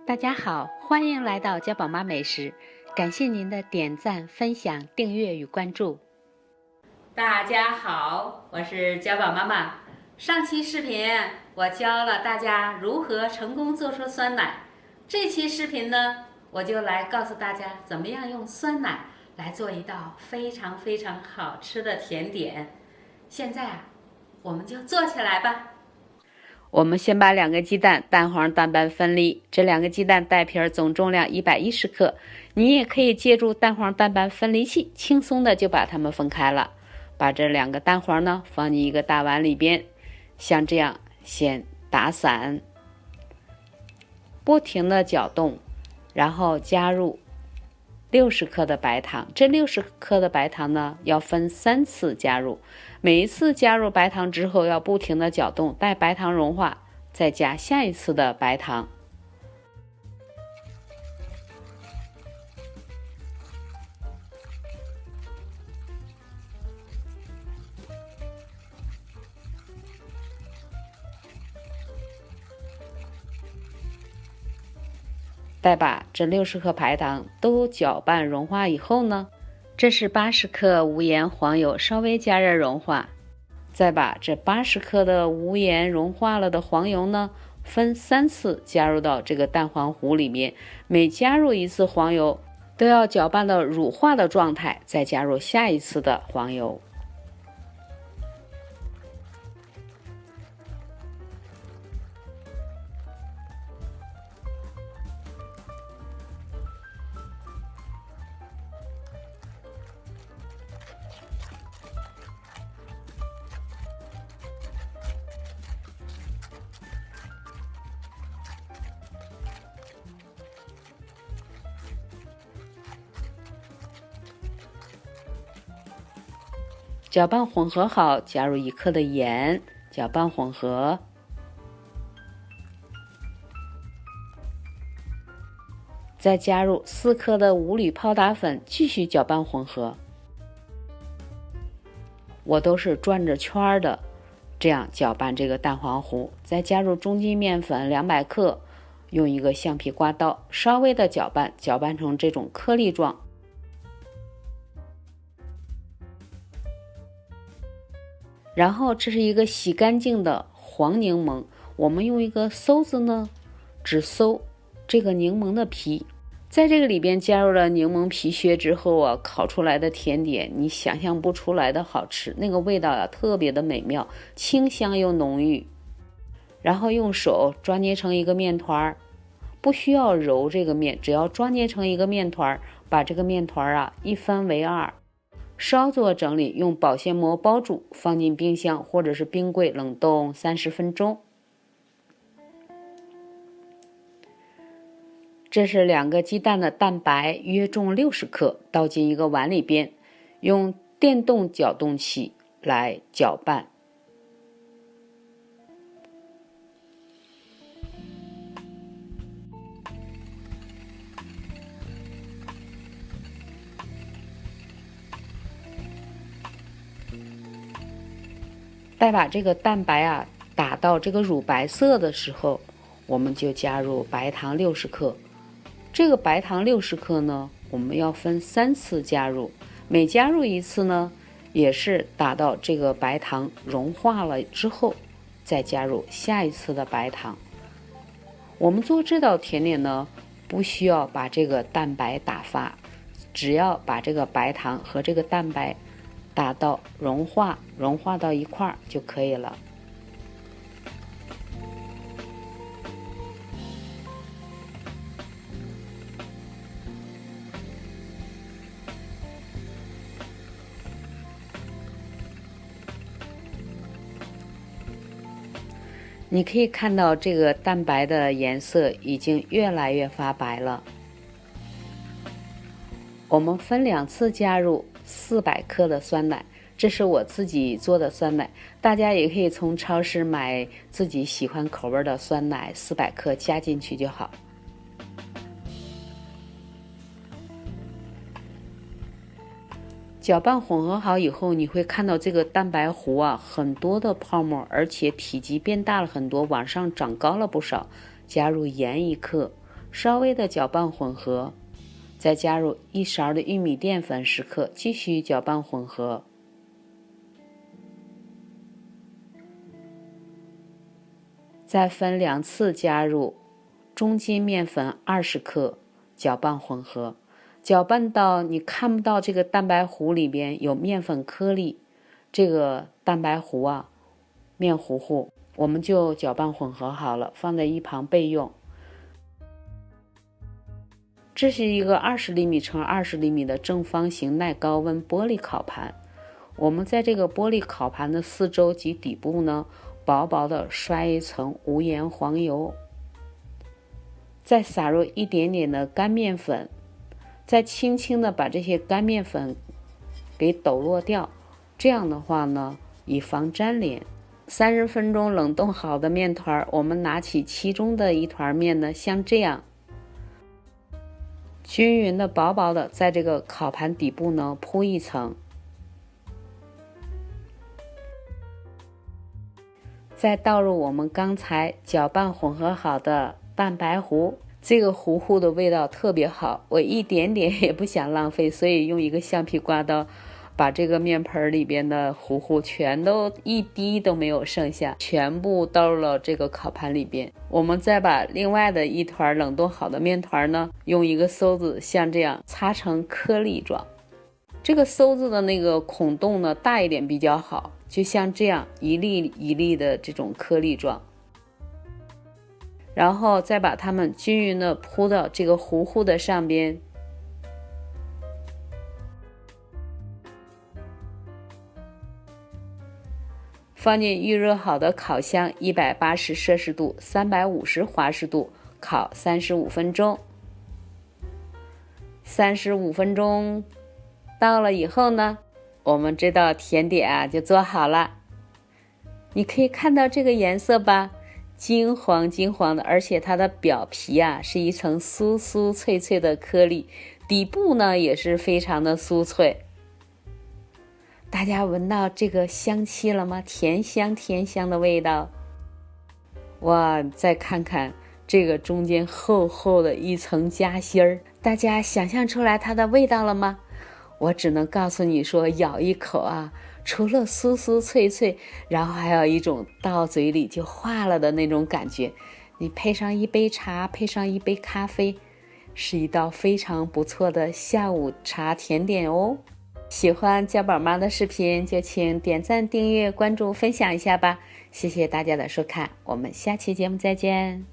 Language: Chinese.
大家好，欢迎来到家宝妈美食，感谢您的点赞、分享、订阅与关注。大家好，我是家宝妈妈。上期视频我教了大家如何成功做出酸奶，这期视频呢，我就来告诉大家怎么样用酸奶来做一道非常好吃的甜点。现在我们就做起来吧。我们先把2个鸡蛋蛋黄蛋白分离，这2个鸡蛋带皮总重量110克。你也可以借助蛋黄蛋白分离器，轻松的就把它们分开了。把这2个蛋黄呢放进一个大碗里边，像这样先打散，不停的搅动，然后加入60克的白糖。这60克的白糖呢要分3次加入，每一次加入白糖之后要不停的搅动，待白糖融化，再加下一次的白糖。待把这60克白糖都搅拌融化以后呢，这是80克无盐黄油，稍微加热融化。再把这80克的无盐融化了的黄油呢，分3次加入到这个蛋黄糊里面，每加入一次黄油都要搅拌到乳化的状态，再加入下一次的黄油。搅拌混合好，加入1克的盐，搅拌混合。再加入4克的无铝泡打粉，继续搅拌混合。我都是转着圈的这样搅拌这个蛋黄糊。再加入中筋面粉200克，用一个橡皮刮刀稍微的搅拌，搅拌成这种颗粒状。然后这是一个洗干净的黄柠檬，我们用一个馊子呢，只馊这个柠檬的皮。在这个里边加入了柠檬皮屑之后啊，烤出来的甜点你想象不出来的好吃，那个味道啊特别的美妙，清香又浓郁。然后用手抓捏成一个面团，不需要揉这个面，只要抓捏成一个面团，把这个面团啊一分为2，稍作整理，用保鲜膜包住，放进冰箱或者是冰柜冷冻30分钟。这是2个鸡蛋的蛋白，约重60克，倒进一个碗里边，用电动搅动器来搅拌。待把这个蛋白啊打到这个乳白色的时候，我们就加入白糖60克。这个白糖60克呢，我们要分3次加入，每加入一次呢，也是打到这个白糖融化了之后，再加入下一次的白糖。我们做这道甜点呢，不需要把这个蛋白打发，只要把这个白糖和这个蛋白打到融化到一块儿就可以了。你可以看到这个蛋白的颜色已经越来越发白了。我们分2次加入400克的酸奶，这是我自己做的酸奶，大家也可以从超市买自己喜欢口味的酸奶，400克加进去就好。搅拌混合好以后，你会看到这个蛋白糊啊，很多的泡沫，而且体积变大了很多，往上长高了不少。加入盐1克，稍微的搅拌混合，再加入1勺的玉米淀粉10克，继续搅拌混合。再分2次加入中筋面粉20克，搅拌混合，搅拌到你看不到这个蛋白糊里边有面粉颗粒，这个蛋白糊啊，面糊糊，我们就搅拌混合好了，放在一旁备用。这是一个20厘米乘20厘米的正方形耐高温玻璃烤盘，我们在这个玻璃烤盘的四周及底部呢，薄薄的刷一层无盐黄油，再撒入一点点的干面粉，再轻轻的把这些干面粉给抖落掉，这样的话呢，以防粘连。30分钟冷冻好的面团，我们拿起其中的一团面呢，像这样均匀的薄薄的在这个烤盘底部呢铺一层，再倒入我们刚才搅拌混合好的蛋白糊，这个糊糊的味道特别好，我一点点也不想浪费，所以用一个橡皮刮刀把这个面盆里边的糊糊全都一滴都没有剩下，全部倒入了这个烤盘里边。我们再把另外的一团冷冻好的面团呢，用一个馊子像这样擦成颗粒状，这个馊子的那个孔洞呢大一点比较好，就像这样一粒一粒的这种颗粒状，然后再把它们均匀的铺到这个糊糊的上边。放进预热好的烤箱180摄氏度350华氏度烤35分钟。35分钟到了以后呢，我们这道甜点啊就做好了。你可以看到这个颜色吧，金黄金黄的，而且它的表皮啊是一层酥酥脆脆的颗粒，底部呢也是非常的酥脆。大家闻到这个香气了吗？甜香甜香的味道。哇，再看看这个中间厚厚的一层夹心儿，大家想象出来它的味道了吗？我只能告诉你说，咬一口啊，除了酥酥脆脆，然后还有一种到嘴里就化了的那种感觉。你配上一杯茶，配上一杯咖啡，是一道非常不错的下午茶甜点哦。喜欢家宝妈的视频就请点赞、订阅、关注、分享一下吧，谢谢大家的收看，我们下期节目再见。